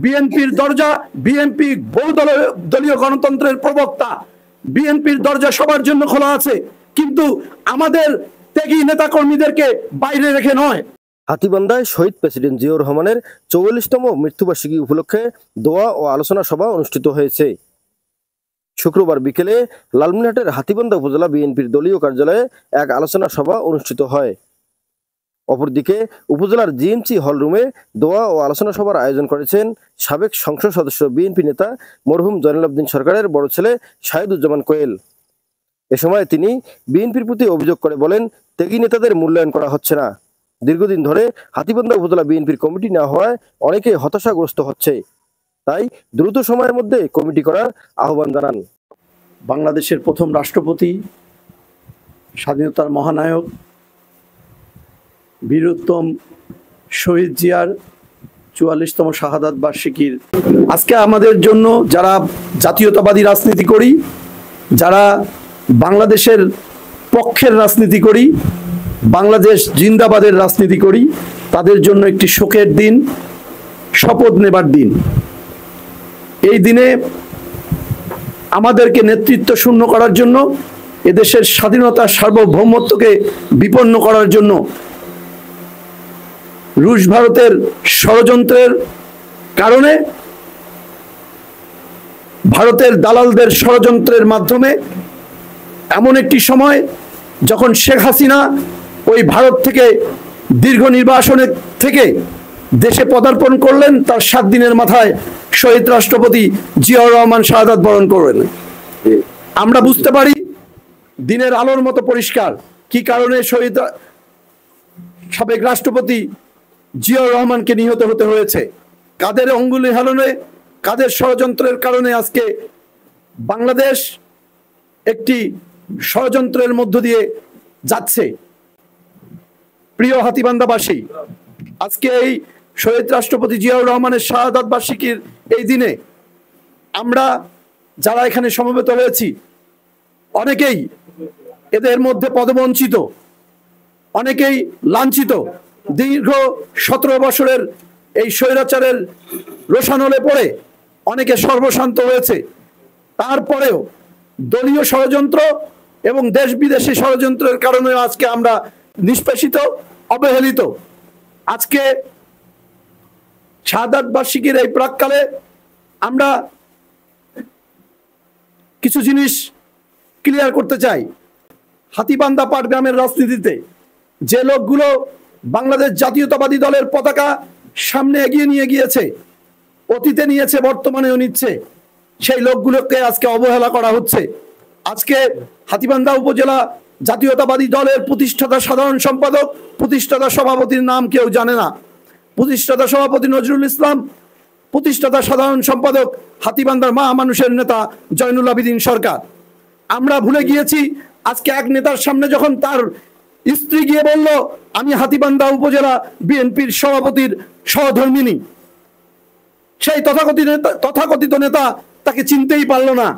বিএনপির দরজা, বিএনপি বহুদলীয় গণতন্ত্রের প্রবক্তা, বিএনপির দরজা সবার জন্য খোলা আছে, কিন্তু আমাদের ত্যাগী নেতাকর্মীদেরকে বাইরে রেখে নয়। হাতীবান্ধায় শহীদ প্রেসিডেন্ট জিয়াউর রহমানের ৪৪তম মৃত্যুবার্ষিকী উপলক্ষে দোয়া ও আলোচনা সভা অনুষ্ঠিত হয়েছে। শুক্রবার বিকেলে লালমনিরহাটের হাতীবান্ধা উপজেলা বিএনপির দলীয় কার্যালয়ে এক আলোচনা সভা অনুষ্ঠিত হয়। অপরদিকে উপজেলার জিএমসি হলরুমে দোয়া ও আলোচনা সভার আয়োজন করেছেন সাবেক সংসদ সদস্য বিএনপি নেতা মরহুম জয়নুল আবদিন সরকারের বড় ছেলে শাহেদুজ্জামান কোয়েল। এ সময় তিনি বিএনপির প্রতি অভিযোগ করে বলেন, ত্যাগী নেতাদের মূল্যায়ন করা হচ্ছে না। দীর্ঘদিন ধরে হাতীবান্ধা উপজেলা বিএনপির কমিটি নেওয়া হওয়ায় অনেকে হতাশাগ্রস্ত হচ্ছে, তাই দ্রুত সময়ের মধ্যে কমিটি করার আহ্বান জানান। বাংলাদেশের প্রথম রাষ্ট্রপতি, স্বাধীনতার মহানায়ক, বীরোত্তম শহীদ জিয়ার ৪৪তম শাহাদাত বার্ষিকীর আজকে আমাদের জন্য যারা জাতীয়তাবাদী রাজনীতি করি, যারা বাংলাদেশের পক্ষের রাজনীতি করি, বাংলাদেশ জিন্দাবাদের রাজনীতি করি, তাদের জন্য একটি শোকের দিন, শপথ নেবার দিন। এই দিনে আমাদেরকে নেতৃত্ব শূন্য করার জন্য, এদেশের স্বাধীনতা সার্বভৌমত্বকে বিপন্ন করার জন্য রুশ ভারতের ষড়যন্ত্রের কারণে, ভারতের দালালদের ষড়যন্ত্রের মাধ্যমে এমন একটি সময় যখন শেখ হাসিনা ওই ভারত থেকে দীর্ঘ নির্বাসনের থেকে দেশে পদার্পণ করলেন, তার 7 দিনের মাথায় শহীদ রাষ্ট্রপতি জিয়াউর রহমান শাহাদাত বরণ করলেন। আমরা বুঝতে পারি দিনের আলোর মতো পরিষ্কার কি কারণে শহীদ সাবেক রাষ্ট্রপতি জিয়াউর রহমানকে নিহত হতে হয়েছে, কাদের অঙ্গুলি হেলনে, কাদের ষড়যন্ত্রের কারণে আজকে বাংলাদেশ একটি ষড়যন্ত্রের মধ্য দিয়ে যাচ্ছে। প্রিয় হাতীবান্ধাবাসী, আজকে এই শহীদ রাষ্ট্রপতি জিয়াউর রহমানের শাহাদাত বার্ষিকীর এই দিনে আমরা যারা এখানে সমবেত হয়েছি, অনেকেই এদের মধ্যে পদবঞ্চিত, অনেকেই লাঞ্ছিত। দীর্ঘ 17 বছরের এই স্বৈরাচারের রোষানলে পড়ে অনেকে সর্বশান্ত হয়েছে। তারপরেও দলীয় ষড়যন্ত্র এবং দেশ বিদেশি ষড়যন্ত্রের কারণে আজকে আমরা নিষ্পেষিত, অবহেলিত। আজকে শাহাদাত বার্ষিকীর এই প্রাক্কালে আমরা কিছু জিনিস ক্লিয়ার করতে চাই। হাতীবান্ধা পাটগ্রামের রাজনীতিতে যে লোকগুলো বাংলাদেশ জাতীয়তাবাদী দলের পতাকা সামনে এগিয়ে নিয়ে গিয়েছে, অতীতে নিয়েছে, বর্তমানেও নিচ্ছে, সেই লোকগুলোকে আজকে অবহেলা করা হচ্ছে। আজকে হাতীবান্ধা উপজেলা জাতীয়তাবাদী দলের প্রতিষ্ঠাতা সাধারণ সম্পাদক, প্রতিষ্ঠাতা সভাপতির নাম কেউ জানে না। প্রতিষ্ঠাতা সভাপতি নজরুল ইসলাম, প্রতিষ্ঠাতা সাধারণ সম্পাদক হাতীবান্ধার মা মানুষের নেতা জয়নুল আবদিন সরকার। আমরা ভুলে গিয়েছি আজকে এক নেতার সামনে যখন তার স্ত্রী গিয়ে বলল আমি হাতীবান্ধা উপজেলা বিএনপির সভাপতির সহধর্মিনী, সেই তথাকথিত নেতা তাকে চিনতেই পারল না।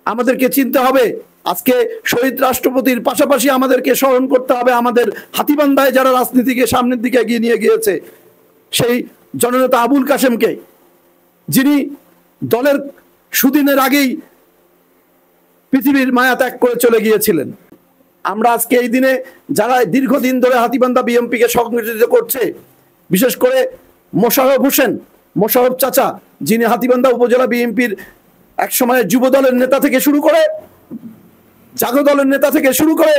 আমাদেরকে চিনতে হবে, আজকে শহীদ রাষ্ট্রপতির পাশাপাশি আমাদেরকে স্মরণ করতে হবে আমাদের হাতীবান্ধায় যারা রাজনীতিকে সামনের দিকে এগিয়ে নিয়ে গিয়েছে, সেই জননেতা আবুল কাশেমকে, যিনি দলের সুদিনের আগেই পৃথিবীর মায়া ত্যাগ করে চলে গিয়েছিলেন। আমরা আজকে এই দিনে যারা দীর্ঘদিন ধরে হাতীবান্ধা বিএনপিকে সংগঠিত করছে, বিশেষ করে মোশাররফ হোসেন, মোশাররফ চাচা, যিনি হাতীবান্ধা উপজেলা বিএনপির এক সময়ের যুব দলের নেতা থেকে শুরু করে, জাগো দলের নেতা থেকে শুরু করে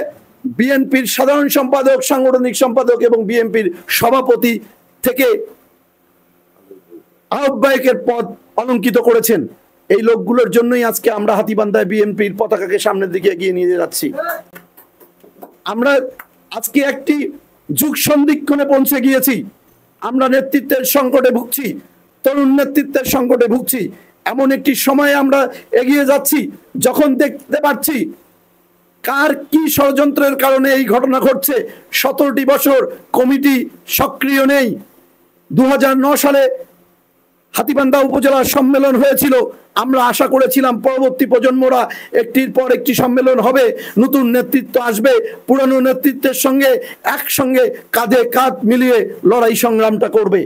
বিএনপির সাধারণ সম্পাদক, সাংগঠনিক সম্পাদক এবং বিএনপির সভাপতি থেকে আহ্বায়কের পদ অলঙ্কিত করেছেন। এই লোকগুলোর জন্যই আজকে আমরা হাতীবান্ধায় বিএনপির পতাকাকে সামনের দিকে এগিয়ে নিয়ে যাচ্ছি। আমরা আজকে একটি যুগ সন্ধিক্ষণে পৌঁছে গিয়েছি। আমরা নেতৃত্বের সংকটে ভুগছি, তরুণ নেতৃত্বের সংকটে ভুগছি। এমন একটি সময়ে আমরা এগিয়ে যাচ্ছি যখন দেখতে পাচ্ছি কার কি ষড়যন্ত্রের কারণে এই ঘটনা ঘটছে। 17টি বছর কমিটি সক্রিয় নেই। 2009 সালে হাতীবান্ধা উপজেলার সম্মেলন হয়েছিল। আমরা আশা করেছিলাম পরবর্তী প্রজন্মরা একটির পর একটি সম্মেলন হবে, নতুন নেতৃত্ব আসবে, পুরানো নেতৃত্বের সঙ্গে একসঙ্গে কাঁধে কাঁধ মিলিয়ে লড়াই সংগ্রামটা করবে।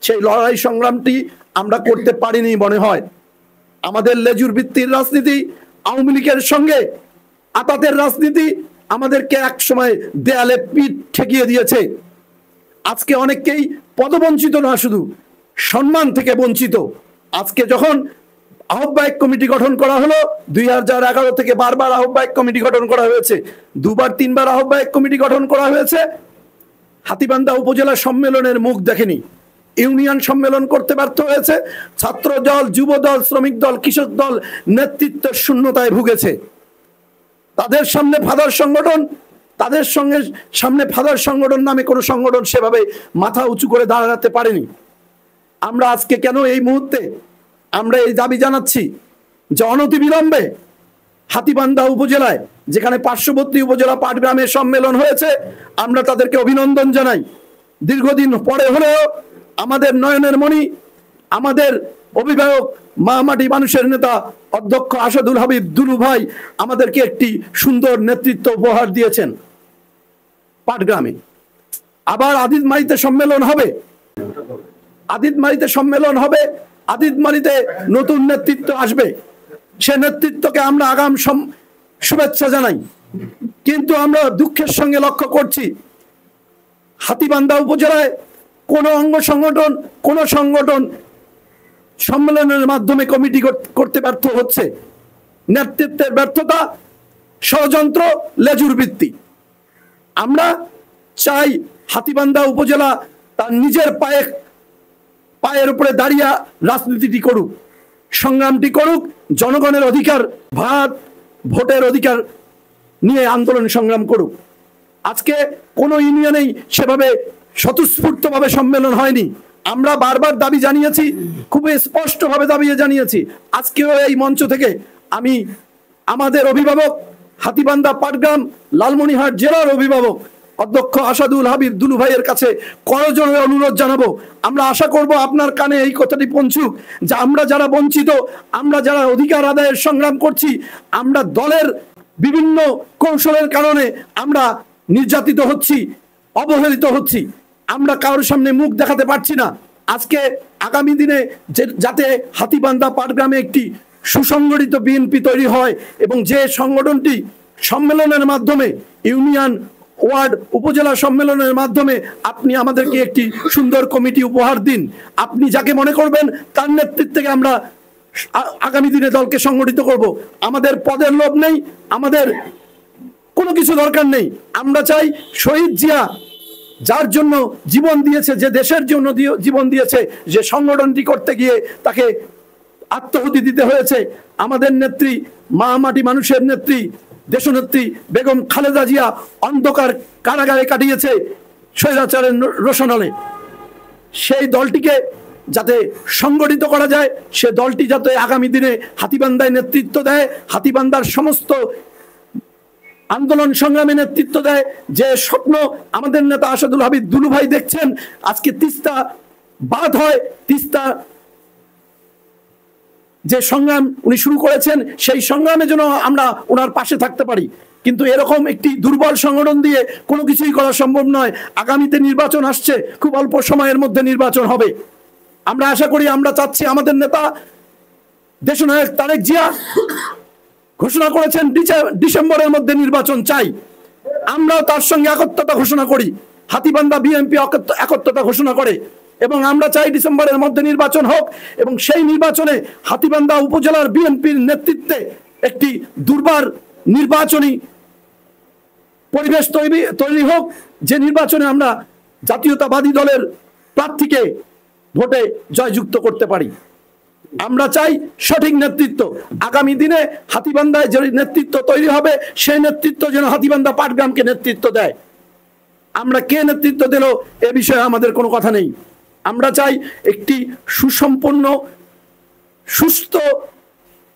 সেই লড়াই সংগ্রামটি আমরা করতে পারিনি মনে হয়। আমাদের লেজুর ভিত্তির রাজনীতি, আওয়ামী লীগের সঙ্গে আতাতের রাজনীতি আমাদেরকে এক সময় দেয়ালে পিঠ ঠেকিয়ে দিয়েছে। আজকে অনেককেই পদবঞ্চিত না, শুধু সম্মান থেকে বঞ্চিত। আজকে যখন আহ্বায়ক কমিটি গঠন করা হলো, 2011 থেকে বারবার আহ্বায়ক কমিটি গঠন করা হয়েছে, 2-3বার আহ্বায়ক কমিটি গঠন করা হয়েছে, হাতীবান্ধা উপজেলা সম্মেলনের মুখ দেখেনি। ইউনিয়ন সম্মেলন করতে ব্যর্থ হয়েছে। ছাত্র দল, যুব দল, শ্রমিক দল, কৃষক দল নেতৃত্বের শূন্যতায় ভুগেছে। তাদের সামনে ফাদার সংগঠন, সামনে ফাদার সংগঠন নামে কোনো সংগঠন সেভাবে মাথা উঁচু করে দাঁড়াতে পারেনি। আমরা আজকে কেন এই মুহূর্তে আমরা এই দাবি জানাচ্ছি যে অনতিবিলম্বে হাতীবান্ধা উপজেলায়, যেখানে পার্শ্ববর্তী উপজেলা পাটগ্রামের সম্মেলন হয়েছে, আমরা তাদেরকে অভিনন্দন জানাই। দীর্ঘদিন পরে হলেও আমাদের নয়নের মণি, আমাদের অভিভাবক, মা মাটি মানুষের নেতা অধ্যক্ষ আসাদুল হাবিব দুলু ভাই আমাদেরকে একটি সুন্দর নেতৃত্ব উপহার দিয়েছেন। পাটগ্রামে আবার আদিতমারিতে সম্মেলন হবে, আদিতমারিতে নতুন নেতৃত্ব আসবে। সে নেতৃত্বকে আমরা আগাম শুভেচ্ছা জানাই। কিন্তু আমরা দুঃখের সঙ্গে লক্ষ্য করছি, হাতীবান্ধা উপজেলায় কোনো অঙ্গ সংগঠন, কোনো সংগঠন সম্মেলনের মাধ্যমে কমিটি করতে ব্যর্থ হচ্ছে। নেতৃত্বের ব্যর্থতা, ষড়যন্ত্র, লেজুর ভিত্তি। আমরা চাই হাতীবান্ধা উপজেলা তার নিজের পায়ের উপরে দাঁড়িয়ে রাজনীতিটি করুক, সংগ্রামটি করুক, জনগণের অধিকার, ভোটের অধিকার নিয়ে আন্দোলন সংগ্রাম করুক। আজকে কোনো ইউনিয়নেই সেভাবে স্বতঃস্ফূর্তভাবে সম্মেলন হয়নি। আমরা বারবার দাবি জানিয়েছি, খুবই স্পষ্টভাবে দাবি জানিয়েছি। আজকেও এই মঞ্চ থেকে আমি আমাদের অভিভাবক, হাতীবান্ধা পাটগ্রাম লালমনিরহাট জেলার অভিভাবক অধ্যক্ষ আসাদুল হাবিব দুলু ভাইয়ের কাছে করজোড়ে অনুরোধ জানাবো। আমরা আশা করব আপনার কানে এই কথাটি পৌঁছুক যে আমরা যারা বঞ্চিত, আমরা যারা অধিকার আদায়ের সংগ্রাম করছি, আমরা দলের বিভিন্ন কৌশলের কারণে আমরা নির্যাতিত হচ্ছি, অবহেলিত হচ্ছি, আমরা কারোর সামনে মুখ দেখাতে পারছি না। আজকে আগামী দিনে যাতে হাতীবান্ধা পাটগ্রামে একটি সুসংগঠিত বিএনপি তৈরি হয় এবং যে সংগঠনটি সম্মেলনের মাধ্যমে, ইউনিয়ন, ওয়ার্ড, উপজেলা সম্মেলনের মাধ্যমে আপনি আমাদেরকে একটি সুন্দর কমিটি উপহার দিন। আপনি যাকে মনে করবেন তার নেতৃত্বে আমরা আগামী দিনে দলকে সংগঠিত করব। আমাদের পদের লোভ নেই, আমাদের কোনো কিছু দরকার নেই। আমরা চাই শহীদ জিয়া যার জন্য জীবন দিয়েছে, যে দেশের জন্য জীবন দিয়েছে, যে সংগঠনটি করতে গিয়ে তাকে আত্মাহুতি দিতে হয়েছে, আমাদের নেত্রী, মা মাটি মানুষের নেত্রী, দেশনেত্রী বেগম খালেদা জিয়া অন্ধকার কারাগারে কাটিয়েছে স্বৈরাচারের রোশনালে। সেই দলটিকে যাতে সংগঠিত করা যায়, সে দলটি যাতে আগামী দিনে হাতীবান্ধায় নেতৃত্ব দেয়, হাতীবান্ধার সমস্ত আন্দোলন সংগ্রামে নেতৃত্ব দেয়, যে স্বপ্ন আমাদের নেতা আসাদুল হাবিব দুলু ভাই দেখছেন, আজকে তিস্তা বাদ হয়, তিস্তা যে সংগ্রাম উনি শুরু করেছেন, সেই সংগ্রামে যেন আমরা ওনার পাশে থাকতে পারি। কিন্তু এরকম একটি দুর্বল সংগঠন দিয়ে কোনো কিছুই করা সম্ভব নয়। আগামীতে নির্বাচন আসছে, খুব অল্প সময়ের মধ্যে নির্বাচন হবে। আমরা আশা করি, আমরা চাচ্ছি, আমাদের নেতা দেশনায়ক তারেক জিয়া ঘোষণা করেছেন ডিসেম্বরের মধ্যে নির্বাচন চাই। আমরাও তার সঙ্গে একত্রতা ঘোষণা করি, হাতীবান্ধা বিএনপি একত্রতা ঘোষণা করে, এবং আমরা চাই ডিসেম্বরের মধ্যে নির্বাচন হোক এবং সেই নির্বাচনে হাতীবান্ধা উপজেলার বিএনপির নেতৃত্বে একটি দুর্বার নির্বাচনী পরিবেশ তৈরি হোক, যে নির্বাচনে আমরা জাতীয়তাবাদী দলের প্রার্থীকে ভোটে জয়যুক্ত করতে পারি। আমরা চাই সঠিক নেতৃত্ব। আগামী দিনে হাতীবান্ধায় যে নেতৃত্ব তৈরি হবে, সেই নেতৃত্ব যেন হাতীবান্ধা পাটগ্রামকে নেতৃত্ব দেয়। আমরা কে নেতৃত্ব দিল এ বিষয়ে আমাদের কোনো কথা নেই। আমরা চাই একটি সুসম্পন্ন সুস্থ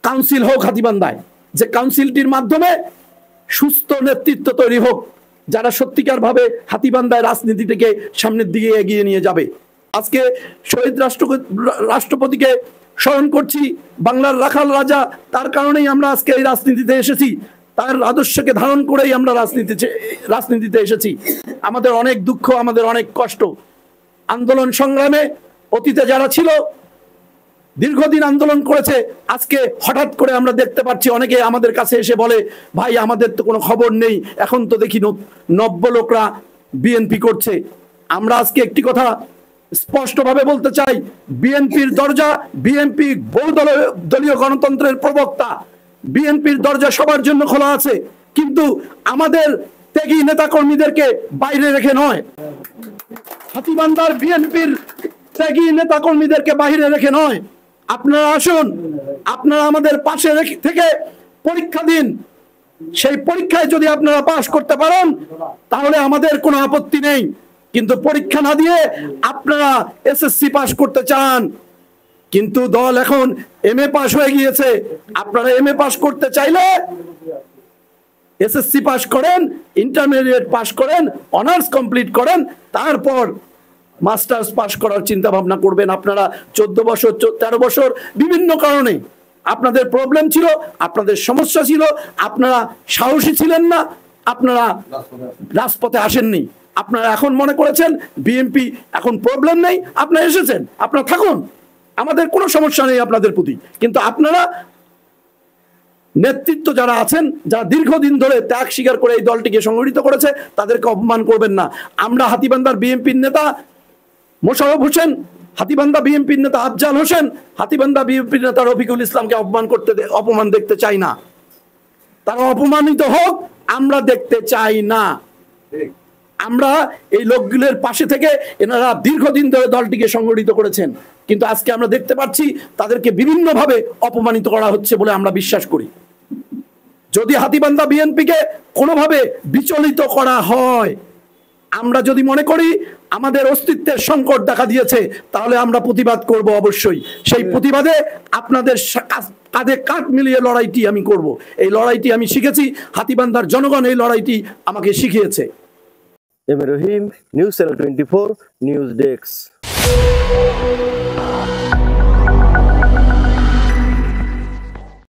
কাউন্সিল হোক হাতীবান্ধায়, যে কাউন্সিলটির মাধ্যমে সুস্থ নেতৃত্ব তৈরি হোক, যারা সত্যিকার ভাবে হাতীবান্ধায় রাজনীতিটিকে সামনের দিকে এগিয়ে নিয়ে যাবে। আজকে শহীদ রাষ্ট্রপতিকে স্মরণ করছি, বাংলার রাখাল রাজা, তার কারণেই আমরা আজকে এই রাজনীতিতে এসেছি, তার আদর্শকে ধারণ করেই আমরা রাজনীতিতে এসেছি। আমাদের অনেক দুঃখ, আমাদের অনেক কষ্ট, আন্দোলন সংগ্রামে অতীতে যারা ছিল, দীর্ঘদিন আন্দোলন করেছে, আজকে হঠাৎ করে আমরা দেখতে পাচ্ছি অনেকে আমাদের কাছে এসে বলে, ভাই আমাদের তো কোনো খবর নেই, এখন তো দেখি নব্য লোকরা বিএনপি করছে। আমরা আজকে একটি কথা স্পষ্টভাবে বলতে চাই, বিএনপির দরজা, বিএনপি বহুদলীয় গণতন্ত্রের প্রবক্তা, বিএনপির দরজা সবার জন্য খোলা আছে, কিন্তু আমাদের ত্যাগী নেতাকর্মীদেরকে বাইরে রেখে নয়। হাতীবান্ধার বিএনপির ত্যাগী নেতাকর্মীদেরকে বাইরে রেখে নয়। আপনারা আসুন, আপনারা আমাদের পাশে থেকে পরীক্ষা দিন। সেই পরীক্ষায় যদি আপনারা পাশ করতে পারেন তাহলে আমাদের কোনো আপত্তি নেই, কিন্তু পরীক্ষা না দিয়ে আপনারা এসএসসি পাশ করতে চান, কিন্তু দল এখন এমএ পাশ হয়ে গিয়েছে। আপনারা এমএ পাশ করতে চাইলে এসএসসি পাশ করেন, ইন্টারমিডিয়েট পাশ করেন, অনার্স কমপ্লিট করেন, তারপর মাস্টার্স পাশ করার চিন্তা ভাবনা করবেন। আপনারা 14 বছর 13 বছর বিভিন্ন কারণে আপনাদের প্রবলেম ছিল, আপনাদের সমস্যা ছিল, আপনারা সাহসী ছিলেন না, আপনারা রাজপথে আসেননি। আপনারা এখন মনে করেছেন বিএনপি এখন প্রবলেম নেই, আপনারা এসেছেন, আপনারা থাকুন, আমাদের কোনো সমস্যা নেই আপনাদের প্রতি। কিন্তু আপনারা নেতৃত্ব যারা আছেন, যারা দীর্ঘদিন ধরে ত্যাগ স্বীকার করে এই দলটিকে সংগঠিত করেছে, তাদেরকে অপমান করবেন না। আমরা হাতীবান্ধার বিএনপির নেতা মোশাররফ হোসেন, হাতীবান্ধা বিএনপির নেতা আফজাল হোসেন, হাতীবান্ধা বিএনপির নেতা রফিকুল ইসলামকে অপমান দেখতে চাই না। তারা অপমানিত হোক, আমরা দেখতে চাই না। আমরা এই লোকগুলোর পাশে থেকে, এনারা দীর্ঘদিন ধরে দলটিকে সংগঠিত করেছেন, কিন্তু আজকে আমরা দেখতে পাচ্ছি তাদেরকে বিভিন্নভাবে অপমানিত করা হচ্ছে বলে আমরা বিশ্বাস করি। যদি হাতীবান্ধা বিএনপিকে কোনোভাবে বিচলিত করা হয়, আমরা যদি মনে করি আমাদের অস্তিত্বের সংকট দেখা দিয়েছে, তাহলে আমরা প্রতিবাদ করব অবশ্যই। সেই প্রতিবাদে আপনাদের কাঁধে কাঁধ মিলিয়ে লড়াইটি আমি করব। এই লড়াইটি আমি শিখেছি, হাতীবান্ধার জনগণ এই লড়াইটি আমাকে শিখিয়েছে। M A Rahim, news channel 24, news desk.